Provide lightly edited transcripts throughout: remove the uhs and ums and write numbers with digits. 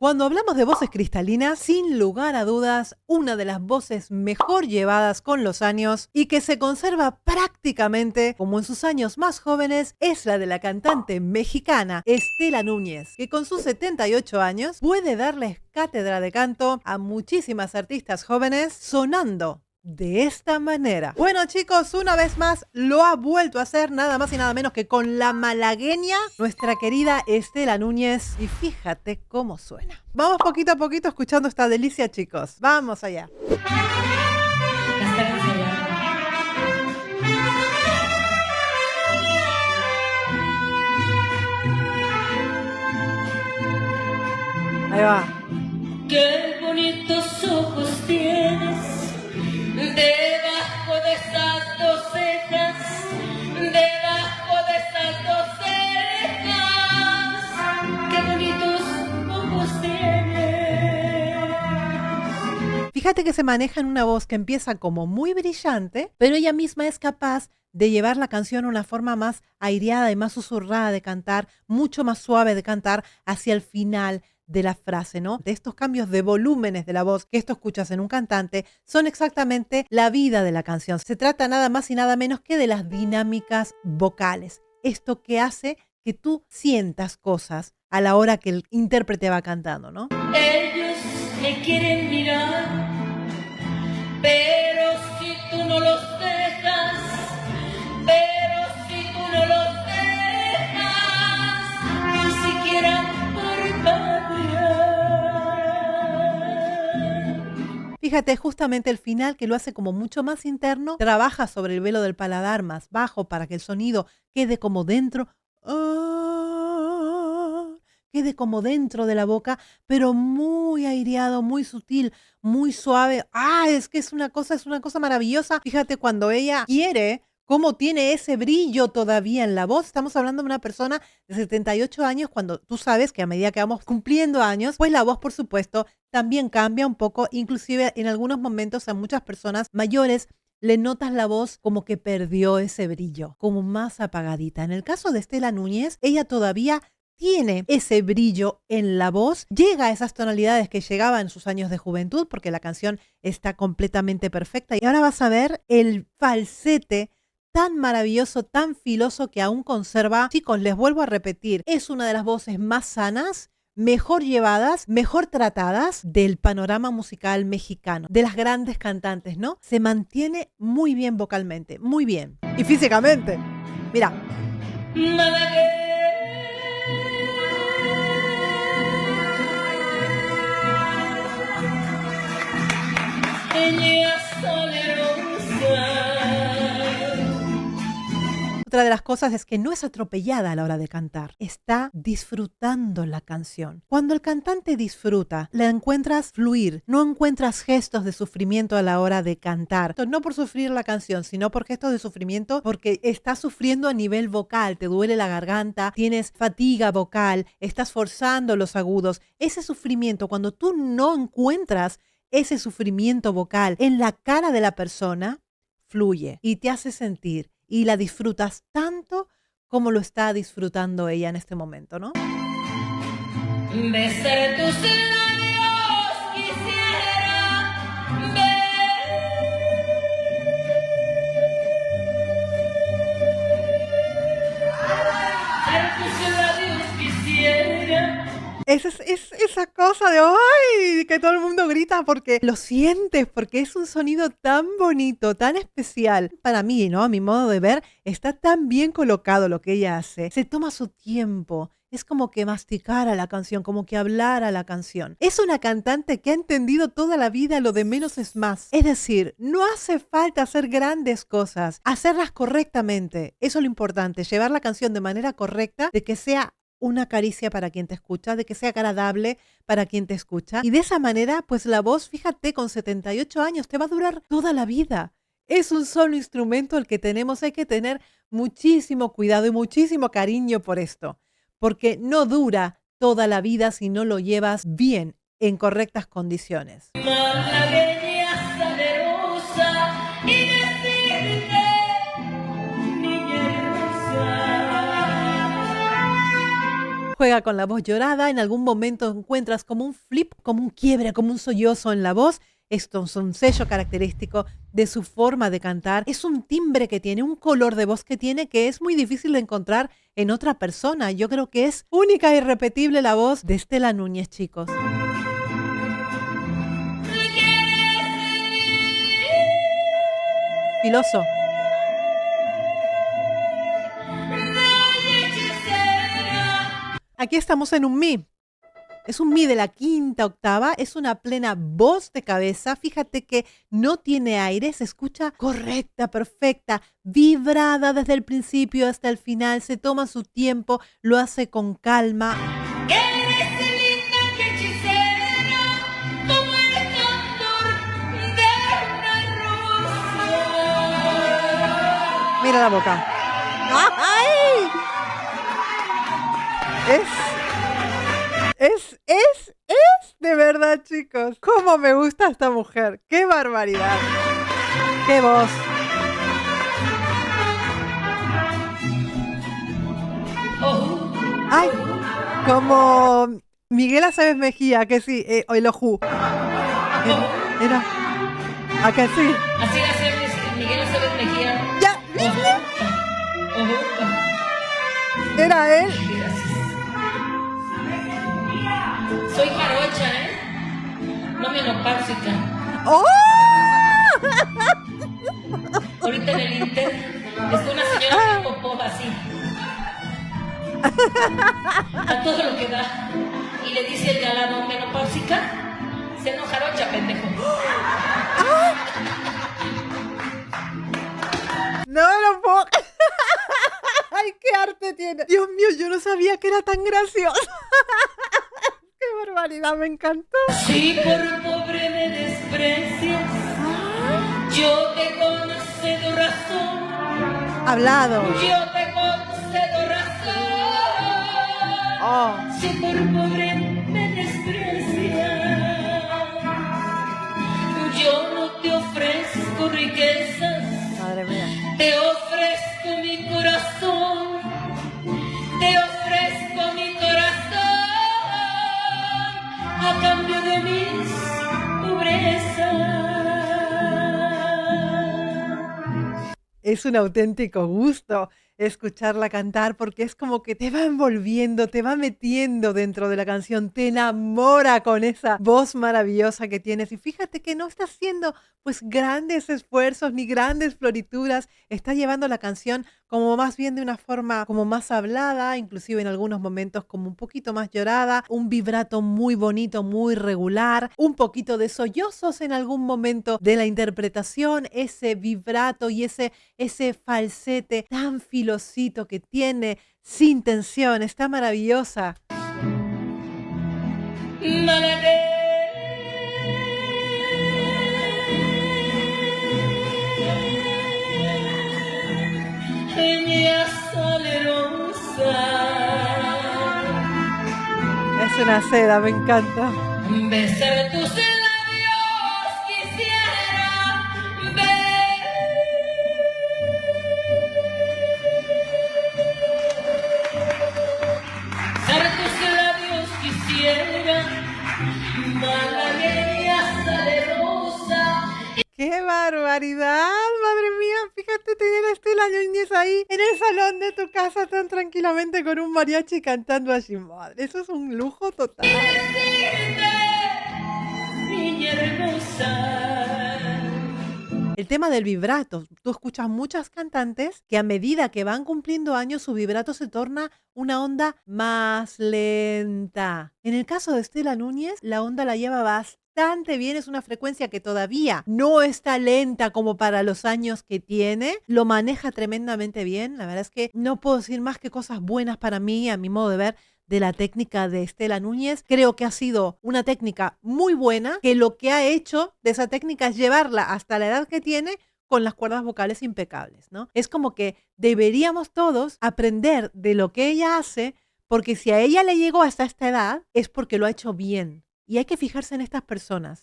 Cuando hablamos de voces cristalinas, sin lugar a dudas, una de las voces mejor llevadas con los años y que se conserva prácticamente como en sus años más jóvenes es la de la cantante mexicana Estela Núñez, que con sus 78 años puede darles cátedra de canto a muchísimas artistas jóvenes sonando de esta manera. Bueno, chicos, una vez más lo ha vuelto a hacer nada más y nada menos que con la malagueña, nuestra querida Estela Núñez. Y fíjate cómo suena. Vamos poquito a poquito escuchando esta delicia, chicos. Vamos allá. Ahí va. Qué bonitos ojos tienes debajo de esas dos cejas, debajo de esas dos cejas. Qué bonitos ojos tienes. Fíjate que se maneja en una voz que empieza como muy brillante, pero ella misma es capaz de llevar la canción a una forma más aireada y más susurrada de cantar, mucho más suave de cantar hacia el final de la frase, ¿no? De estos cambios de volúmenes de la voz que esto escuchas en un cantante son exactamente la vida de la canción. Se trata nada más y nada menos que de las dinámicas vocales. Esto que hace que tú sientas cosas a la hora que el intérprete va cantando, ¿no? Ellos me quieren mirar, pero si tú no los dejas, pero si tú no los dejas, ni siquiera fíjate, justamente el final que lo hace como mucho más interno, trabaja sobre el velo del paladar más bajo para que el sonido quede como dentro, quede como dentro de la boca, pero muy aireado, muy sutil, muy suave. Es que es una cosa maravillosa. Fíjate cuando ella quiere, cómo tiene ese brillo todavía en la voz. Estamos hablando de una persona de 78 años, cuando tú sabes que a medida que vamos cumpliendo años, pues la voz, por supuesto, también cambia un poco. Inclusive en algunos momentos a muchas personas mayores le notas la voz como que perdió ese brillo, como más apagadita. En el caso de Estela Núñez, ella todavía tiene ese brillo en la voz, llega a esas tonalidades que llegaba en sus años de juventud, porque la canción está completamente perfecta. Y ahora vas a ver el falsete tan maravilloso, tan filoso que aún conserva. Chicos, les vuelvo a repetir, es una de las voces más sanas, mejor llevadas, mejor tratadas del panorama musical mexicano, de las grandes cantantes, ¿no? Se mantiene muy bien vocalmente, muy bien. Y físicamente, mira. Otra de las cosas es que no es atropellada a la hora de cantar, está disfrutando la canción. Cuando el cantante disfruta, la encuentras fluir, no encuentras gestos de sufrimiento a la hora de cantar. No por sufrir la canción, sino por gestos de sufrimiento, porque estás sufriendo a nivel vocal, te duele la garganta, tienes fatiga vocal, estás forzando los agudos. Ese sufrimiento, cuando tú no encuentras ese sufrimiento vocal en la cara de la persona, fluye y te hace sentir y la disfrutas tanto como lo está disfrutando ella en este momento, ¿no? Besar tus labios quisiera besar tus labios quisiera. Es esa cosa de ¡ay! Que todo el mundo grita porque lo sientes, porque es un sonido tan bonito, tan especial. Para mí, ¿no? A mi modo de ver, está tan bien colocado lo que ella hace. Se toma su tiempo. Es como que masticara la canción, como que hablara la canción. Es una cantante que ha entendido toda la vida lo de menos es más. Es decir, no hace falta hacer grandes cosas, hacerlas correctamente. Eso es lo importante, llevar la canción de manera correcta, de que sea una caricia para quien te escucha, de que sea agradable para quien te escucha. Y de esa manera, pues la voz, fíjate, con 78 años te va a durar toda la vida. Es un solo instrumento el que tenemos, hay que tener muchísimo cuidado y muchísimo cariño por esto, porque no dura toda la vida si no lo llevas bien, en correctas condiciones. Malagueña salerosa y decirte, niña hermosa. juega con la voz llorada, en algún momento encuentras como un flip, como un quiebre, como un sollozo en la voz. Esto es un sello característico de su forma de cantar. Es un timbre que tiene, un color de voz que tiene que es muy difícil de encontrar en otra persona. Yo creo que es única e irrepetible la voz de Estela Núñez, chicos. Filoso. Aquí estamos en un mi. Es un mi de la quinta octava, es una plena voz de cabeza. Fíjate que no tiene aire, se escucha correcta, perfecta, vibrada desde el principio hasta el final. Se toma su tiempo, lo hace con calma. Mira la boca. ¡Ay! Es de verdad, chicos. ¿Cómo me gusta esta mujer? ¡Qué barbaridad! ¡Qué voz! ¡Ay! Como Miguel Aceves Mejía, que sí, el ojú. Era. ¿A que sí? Así hace Miguel Aceves Mejía. ¡Ya! Era él. Soy jarocha, ¿eh? No menopáusica. ¡Oh! Ahorita en el Inter está una señora que popó así. A todo lo que da. Y le dice el galano, menopáusica. Se enoja jarocha, pendejo. No lo puedo. ¡Ay, qué arte tiene! Dios mío, yo no sabía que era tan gracioso. ¡Qué barbaridad! Me encantó. Si por pobre me desprecias, yo te concedo razón. Hablado. Yo te concedo razón. Oh. Si por pobre me desprecias, yo no te ofrezco riquezas. Madre mía. Te ofrezco mi corazón. Te ofrezco mi corazón a cambio de mis pobrezas. Es un auténtico gusto escucharla cantar porque es como que te va envolviendo, te va metiendo dentro de la canción, te enamora con esa voz maravillosa que tienes. Y fíjate que no está haciendo pues grandes esfuerzos ni grandes florituras, está llevando la canción como más bien de una forma como más hablada, inclusive en algunos momentos como un poquito más llorada, un vibrato muy bonito, muy regular, un poquito de sollozos en algún momento de la interpretación, ese vibrato y ese falsete tan filosito que tiene, sin tensión, está maravillosa. Es una seda, me encanta. Besar tus labios quisiera besar tus labios quisiera, malagueña salerosa. ¡Qué barbaridad! Madre mía, fíjate tener a Estela Núñez ahí en el salón de tu casa tan tranquilamente con un mariachi cantando así. Madre, eso es un lujo total. Niña hermosa. El tema del vibrato. Tú escuchas muchas cantantes que a medida que van cumpliendo años su vibrato se torna una onda más lenta. En el caso de Estela Núñez, la onda la lleva bastante bien, es una frecuencia que todavía no está lenta como para los años que tiene, lo maneja tremendamente bien. La verdad es que no puedo decir más que cosas buenas para mí, a mi modo de ver, de la técnica de Estela Núñez. Creo que ha sido una técnica muy buena, que lo que ha hecho de esa técnica es llevarla hasta la edad que tiene con las cuerdas vocales impecables, ¿no? Es como que deberíamos todos aprender de lo que ella hace, porque si a ella le llegó hasta esta edad es porque lo ha hecho bien. Y hay que fijarse en estas personas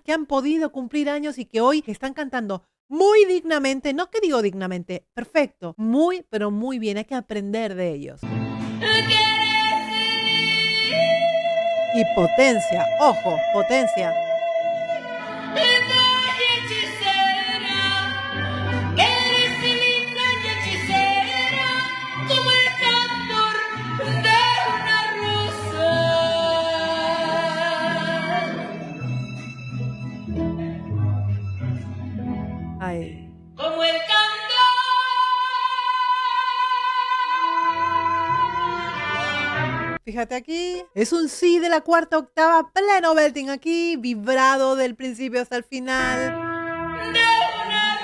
que han podido cumplir años y que hoy están cantando muy dignamente, no que digo dignamente, perfecto, muy, pero muy bien, hay que aprender de ellos. ¿Quieres Y potencia, ojo, potencia. Linda y hechicera, eres linda y hechicera, como el candor de una rosa. Ay. Como el candor. Fíjate aquí, es un sí de la cuarta octava, pleno belting aquí, vibrado del principio hasta el final. De una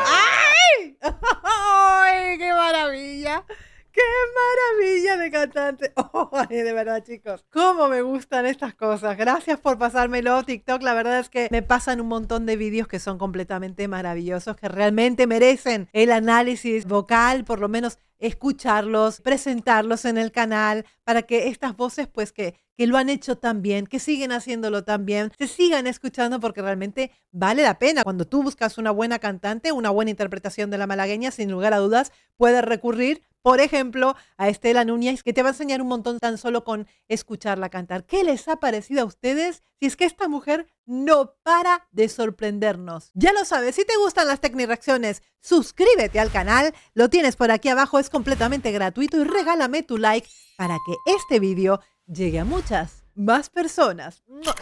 ¡Ay! ¡Ay, qué maravilla! ¡Qué maravilla de cantante! ¡Ay, de verdad, chicos! ¡Cómo me gustan estas cosas! Gracias por pasármelo, TikTok. La verdad es que me pasan un montón de vídeos que son completamente maravillosos, que realmente merecen el análisis vocal, por lo menos escucharlos, presentarlos en el canal, para que estas voces, pues, que lo han hecho tan bien, que siguen haciéndolo tan bien, se sigan escuchando porque realmente vale la pena. Cuando tú buscas una buena cantante, una buena interpretación de la malagueña, sin lugar a dudas, puedes recurrir, por ejemplo, a Estela Núñez, que te va a enseñar un montón tan solo con escucharla cantar. ¿Qué les ha parecido a ustedes? Si es que esta mujer no para de sorprendernos. Ya lo sabes, si te gustan las Tecnireacciones, suscríbete al canal, lo tienes por aquí abajo, es completamente gratuito y regálame tu like para que este vídeo llegue a muchas más personas. ¡Mua!